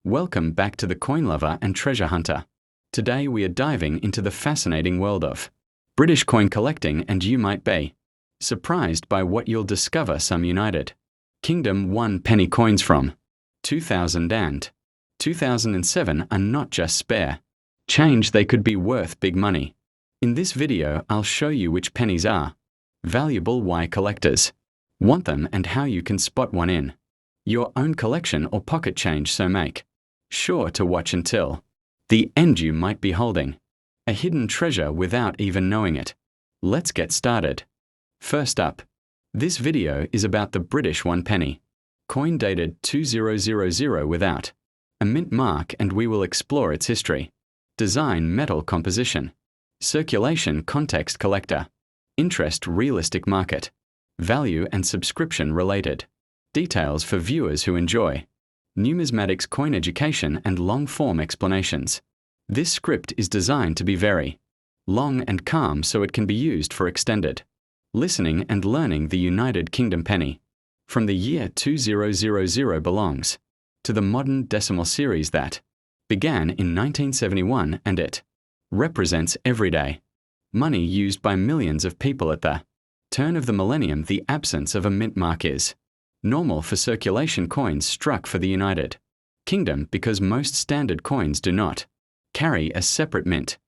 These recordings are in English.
Welcome back to the Coin Lover and Treasure Hunter. Today we are diving into the fascinating world of British coin collecting, and you might be surprised by what you'll discover. Some United Kingdom 1 penny coins from 2000 and 2007 are not just spare change, they could be worth big money. In this video I'll show you which pennies are valuable, why collectors want them, and how you can spot one in your own collection or pocket change, so make sure to watch until the end. You might be holding a hidden treasure without even knowing it. Let's get started. First up, this video is about the British 1 penny coin dated 2000 without a mint mark, and we will explore its history, design, metal composition, circulation, context, collector interest, realistic market value, and subscription related details for viewers who enjoy numismatics, coin education, and long-form explanations. This script is designed to be very long and calm, so it can be used for extended listening and learning. The United Kingdom penny from the year 2000 belongs to the modern decimal series that began in 1971, and it represents everyday money used by millions of people. At the turn of the millennium, the absence of a mint mark is normal for circulation coins struck for the United Kingdom because most standard coins do not carry a separate mint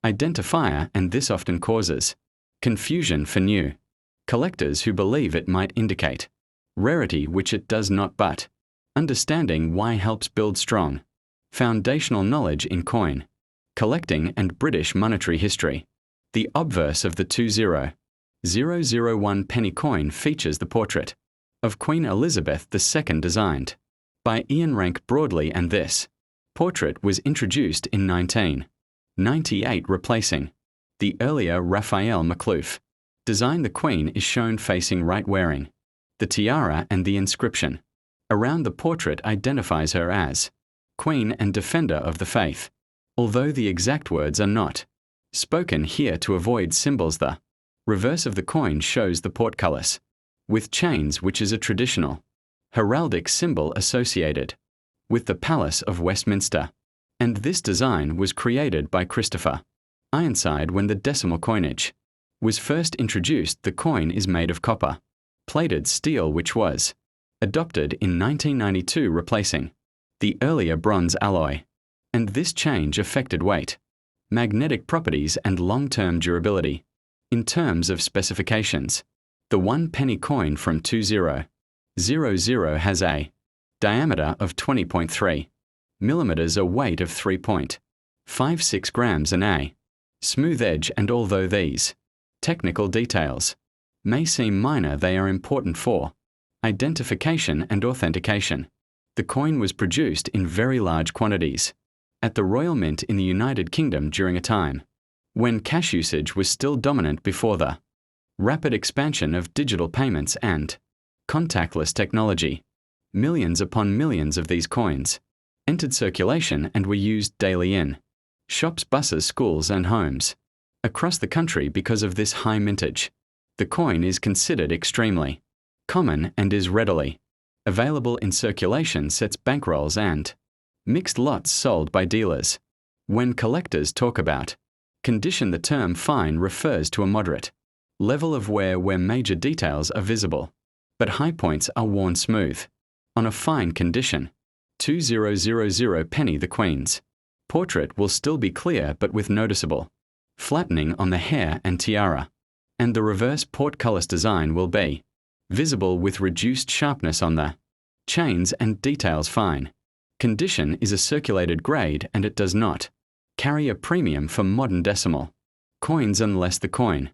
identifier, and this often causes confusion for new collectors who believe it might indicate rarity, which it does not, but understanding why helps build strong foundational knowledge in coin collecting and British monetary history. The obverse of the 2001 penny coin features the portrait of Queen Elizabeth II designed by Ian Rank Broadley, and this portrait was introduced in 1998, replacing the earlier Raphael McLouf design. The Queen is shown facing right, wearing the tiara, and the inscription around the portrait identifies her as Queen and Defender of the Faith, although the exact words are not spoken here to avoid symbols. The reverse of the coin shows the portcullis with chains, which is a traditional heraldic symbol associated with the Palace of Westminster, and this design was created by Christopher Ironside when the decimal coinage was first introduced. The coin is made of copper plated steel, which was adopted in 1992, replacing the earlier bronze alloy, and this change affected weight, magnetic properties, and long-term durability. In terms of specifications, the 1 penny coin from 2000 has a diameter of 20.3 millimeters, a weight of 3.56 grams, and a smooth edge. And although these technical details may seem minor, they are important for identification and authentication. The coin was produced in very large quantities at the Royal Mint in the United Kingdom during a time when cash usage was still dominant before the rapid expansion of digital payments and contactless technology. Millions upon millions of these coins entered circulation and were used daily in shops, buses, schools, and homes across the country. Because of this high mintage, the coin is considered extremely common and is readily available in circulation sets, bankrolls, and mixed lots sold by dealers. When collectors talk about condition, the term fine refers to a moderate level of wear where major details are visible, but high points are worn smooth. On a fine condition 2000 penny, the Queen's portrait will still be clear but with noticeable flattening on the hair and tiara, and the reverse portcullis design will be visible with reduced sharpness on the chains and details. Fine condition is a circulated grade, and it does not carry a premium for modern decimal coins unless the coin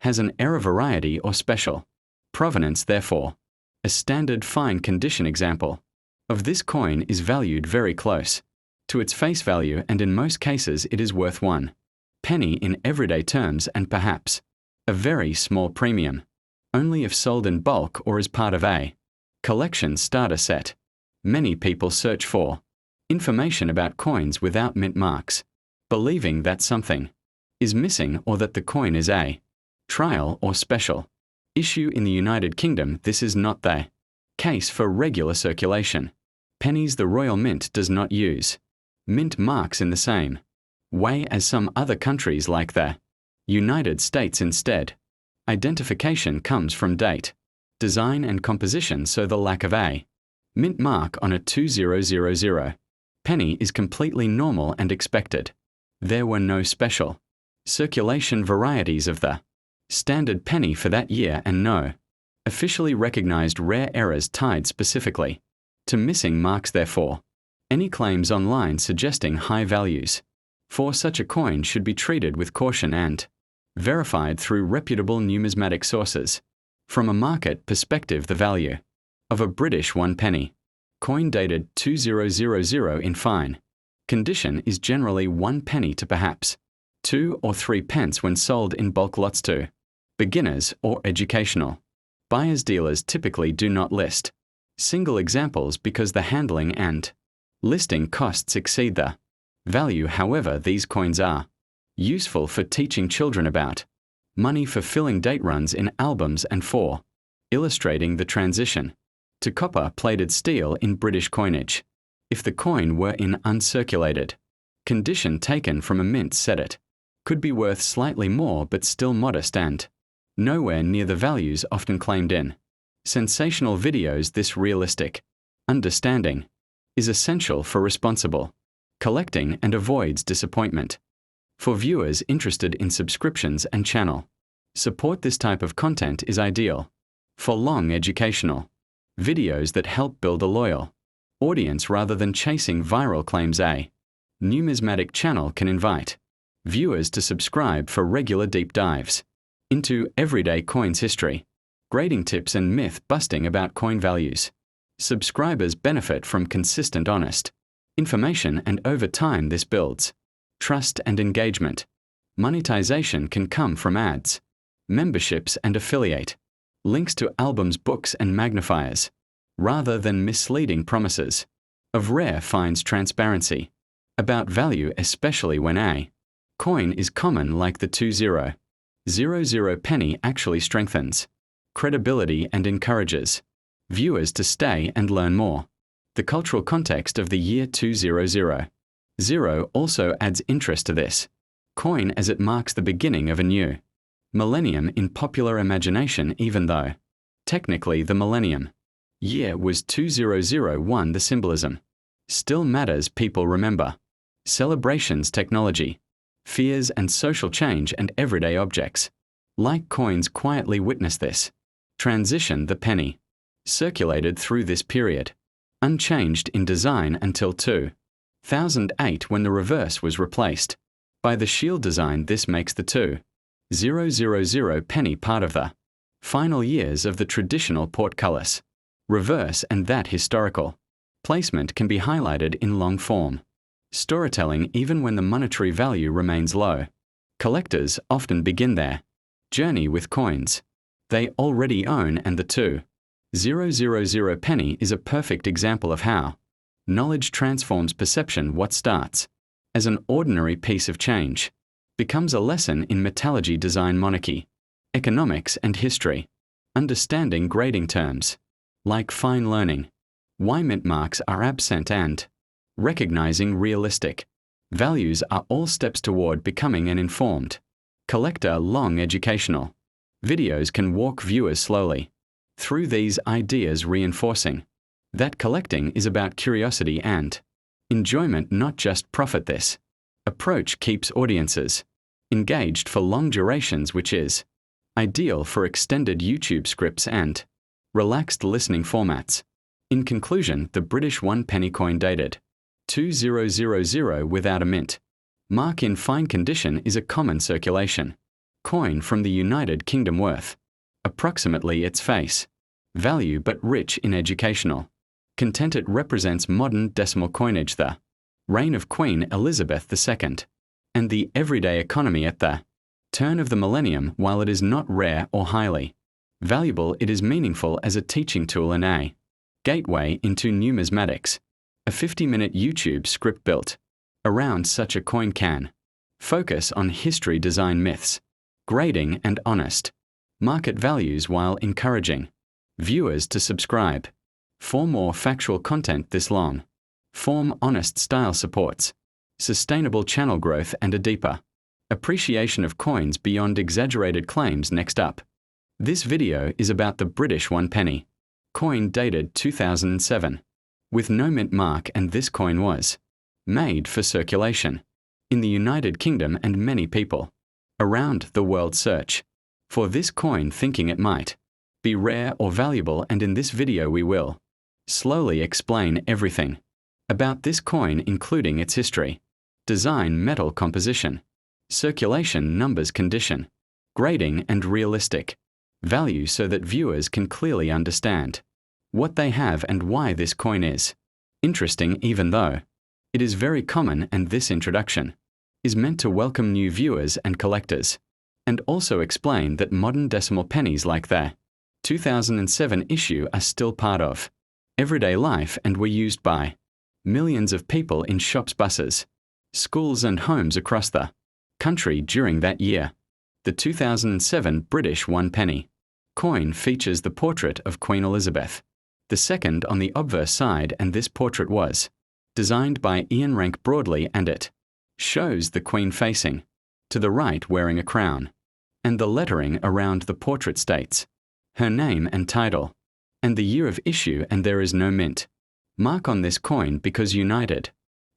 has an error, variety, or special provenance. Therefore, a standard fine condition example of this coin is valued very close to its face value, and in most cases it is worth 1 penny in everyday terms, and perhaps a very small premium only if sold in bulk or as part of a collection starter set. Many people search for information about coins without mint marks, believing that something is missing or that the coin is a trial or special issue. In the United Kingdom, this is not the case for regular circulation Pennies the Royal Mint does not use. Mint marks in the same way as some other countries like the United States instead. Identification comes from date, design and composition, so the lack of a mint mark on a 2000 penny is completely normal and expected. There were no special circulation varieties of the standard penny for that year and no officially recognized rare errors tied specifically to missing marks. Therefore, any claims online suggesting high values for such a coin should be treated with caution and verified through reputable numismatic sources. From a market perspective, the value of a British 1 penny coin dated 2000 in fine condition is generally 1 penny to perhaps 2 or 3 pence when sold in bulk lots to beginners or educational buyers. Dealers typically do not list single examples because the handling and listing costs exceed the value. However, these coins are useful for teaching children about money, for filling date runs in albums, and for illustrating the transition to copper-plated steel in British coinage. If the coin were in uncirculated condition taken from a mint set, it could be worth slightly more but still modest and nowhere near the values often claimed in sensational videos. This realistic understanding is essential for responsible collecting and avoids disappointment. For viewers interested in subscriptions and channel support, this type of content is ideal. For long educational videos that help build a loyal audience rather than chasing viral claims, a numismatic channel can invite viewers to subscribe for regular deep dives into everyday coins history, grading tips, and myth busting about coin values. Subscribers benefit from consistent, honest information, and over time this builds trust and engagement. Monetization can come from ads, memberships, and affiliate links to albums, books, and magnifiers, rather than misleading promises of rare finds. Transparency about value, especially when a coin is common like the 2000 penny, actually strengthens credibility and encourages viewers to stay and learn more. The cultural context of the year 2000 also adds interest to this coin as it marks the beginning of a new millennium in popular imagination. Even though technically the millennium year was 2001, the symbolism still matters. People remember celebrations, technology, fears, and social change, and everyday objects like coins quietly witness this transition. The penny circulated through this period unchanged in design until 2008, when the reverse was replaced by the shield design. This makes the 2000 penny part of the final years of the traditional portcullis reverse, and that historical placement can be highlighted in long-form storytelling even when the monetary value remains low. Collectors often begin their journey with coins they already own, and the 2000 penny is a perfect example of how knowledge transforms perception. What starts as an ordinary piece of change becomes a lesson in metallurgy, design, monarchy, economics, and history. Understanding grading terms like fine learning, why mint marks are absent, and recognizing realistic values are all steps toward becoming an informed collector. Long educational videos can walk viewers slowly through these ideas, reinforcing that collecting is about curiosity and enjoyment, not just profit. This approach keeps audiences engaged for long durations, which is ideal for extended YouTube scripts and relaxed listening formats. In conclusion, the British 1 penny coin dated 2000 without a mint mark in fine condition is a common circulation coin from the United Kingdom, worth approximately its face value but rich in educational content. It represents modern decimal coinage, the reign of Queen Elizabeth II, and the everyday economy at the turn of the millennium. While it is not rare or highly valuable, it is meaningful as a teaching tool and a gateway into numismatics. A 50-minute YouTube script built around such a coin can focus on history, design, myths, grading, and honest market values while encouraging viewers to subscribe 4 more factual content this long. Form honest style supports. Sustainable channel growth and a deeper appreciation of coins beyond exaggerated claims next up. This video is about the British 1 penny. Coin dated 2007. With no mint mark, and this coin was made for circulation in the United Kingdom, and many people around the world search for this coin thinking it might be rare or valuable, and in this video we will slowly explain everything about this coin, including its history, design, metal composition, circulation, numbers, condition, grading, and realistic value, so that viewers can clearly understand what they have and why this coin is interesting, even though it is very common. And this introduction is meant to welcome new viewers and collectors, and also explain that modern decimal pennies like the 2007 issue are still part of everyday life and were used by millions of people in shops, buses, schools, and homes across the country during that year. The 2007 British 1 penny coin features the portrait of Queen Elizabeth II on the obverse side, and this portrait was designed by Ian Rank broadly, and it shows the Queen facing to the right wearing a crown, and the lettering around the portrait states her name and title, and the year of issue, and there is no mint mark on this coin because United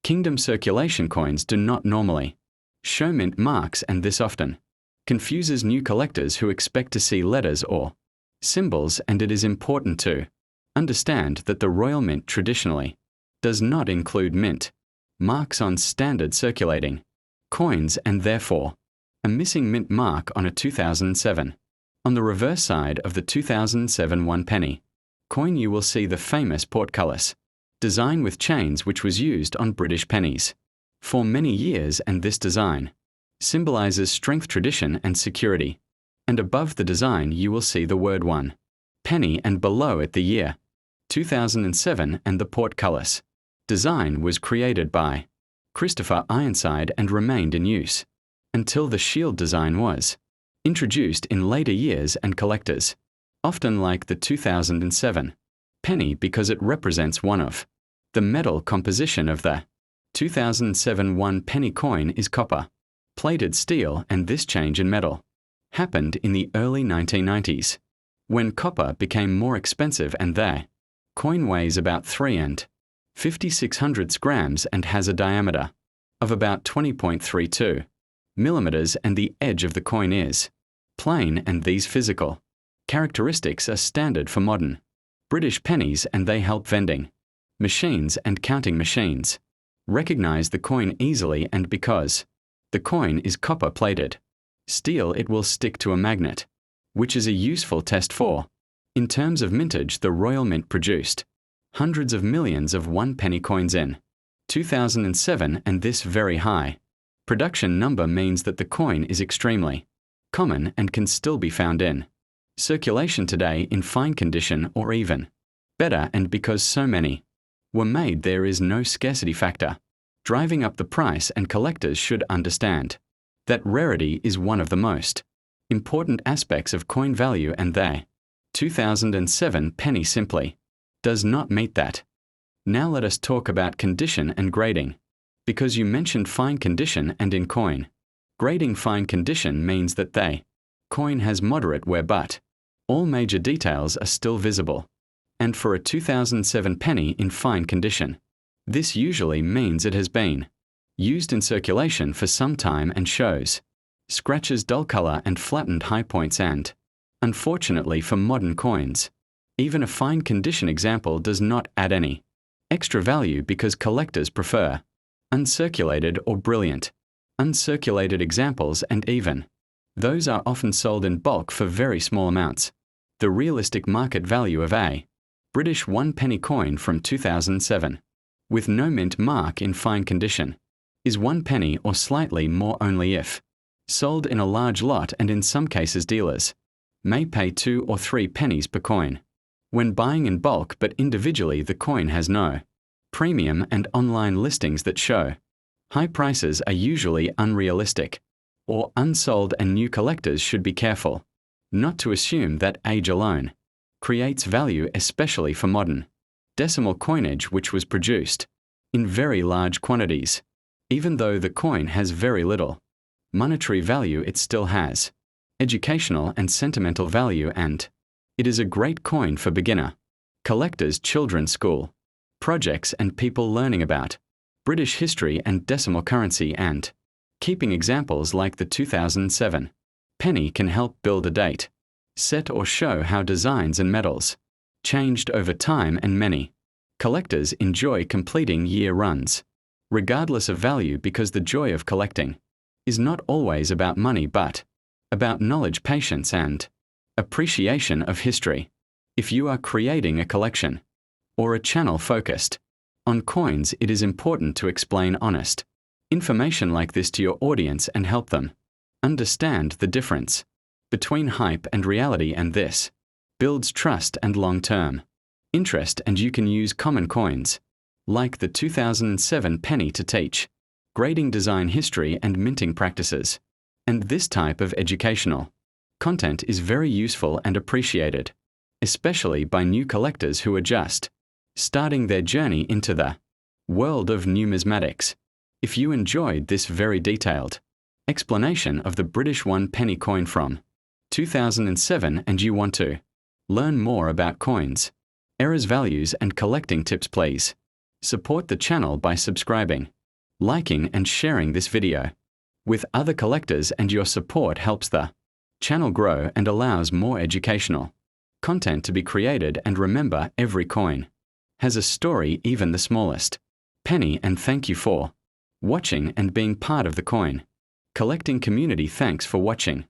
Kingdom circulation coins do not normally show mint marks, and this often confuses new collectors who expect to see letters or symbols, and it is important to understand that the Royal Mint traditionally does not include mint marks on standard circulating coins, and therefore a missing mint mark on a 2007. On the reverse side of the 2007 1 penny coin you will see the famous portcullis design with chains, which was used on British pennies for many years, and this design symbolizes strength, tradition, and security. And above the design you will see the word 1 penny, and below it the year 2007, and the portcullis design was created by Christopher Ironside and remained in use until the shield design was introduced in later years, and collectors often like the 2007 penny because it represents one of the metal composition of the 2007 1 penny coin is copper plated steel, and this change in metal happened in the early 1990s when copper became more expensive, and the coin weighs about 3.56 grams and has a diameter of about 20.32 millimeters, and the edge of the coin is plain, and these physical characteristics are standard for modern British pennies, and they help vending machines and counting machines recognize the coin easily, and because the coin is copper plated steel, it will stick to a magnet, which is a useful test for. In terms of mintage, the Royal Mint produced hundreds of millions of 1 penny coins in 2007, and this very high production number means that the coin is extremely common and can still be found in circulation today in fine condition or even better, and because so many were made, there is no scarcity factor driving up the price, and collectors should understand that rarity is one of the most important aspects of coin value, and the 2007 penny simply does not meet that. Now let us talk about condition and grading, because you mentioned fine condition, and in coin grading, fine condition means that the coin has moderate wear but all major details are still visible, and for a 2007 penny in fine condition, this usually means it has been used in circulation for some time and shows scratches, dull color, and flattened high points, and unfortunately for modern coins, even a fine condition example does not add any extra value because collectors prefer uncirculated or brilliant uncirculated examples, and even those are often sold in bulk for very small amounts. The realistic market value of a British 1 penny coin from 2007 with no mint mark in fine condition is 1 penny or slightly more only if sold in a large lot, and in some cases dealers may pay 2 or 3 pennies per coin when buying in bulk, but individually the coin has no premium, and online listings that show high prices are usually unrealistic or unsold, and new collectors should be careful not to assume that age alone creates value, especially for modern decimal coinage which was produced in very large quantities. Even though the coin has very little monetary value, it still has educational and sentimental value, and it is a great coin for beginner, collectors, children's school, projects and people learning about British history and decimal currency, and keeping examples like the 2007 penny can help build a date set or show how designs and metals changed over time, and many collectors enjoy completing year runs regardless of value, because the joy of collecting is not always about money but about knowledge, patience and appreciation of history. If you are creating a collection or a channel focused on coins, it is important to explain honest information like this to your audience and help them understand the difference between hype and reality, and this builds trust and long-term interest. And you can use common coins like the 2007 penny to teach grading, design history and minting practices. And this type of educational content is very useful and appreciated, especially by new collectors who are just starting their journey into the world of numismatics. If you enjoyed this very detailed explanation of the British 1 penny coin from 2007 and you want to learn more about coins, eras, values and collecting tips, please support the channel by subscribing, liking and sharing this video with other collectors, and your support helps the channel grow and allows more educational content to be created. And remember, every coin has a story, even the smallest penny. And thank you for watching and being part of the coin collecting community. Thanks for watching.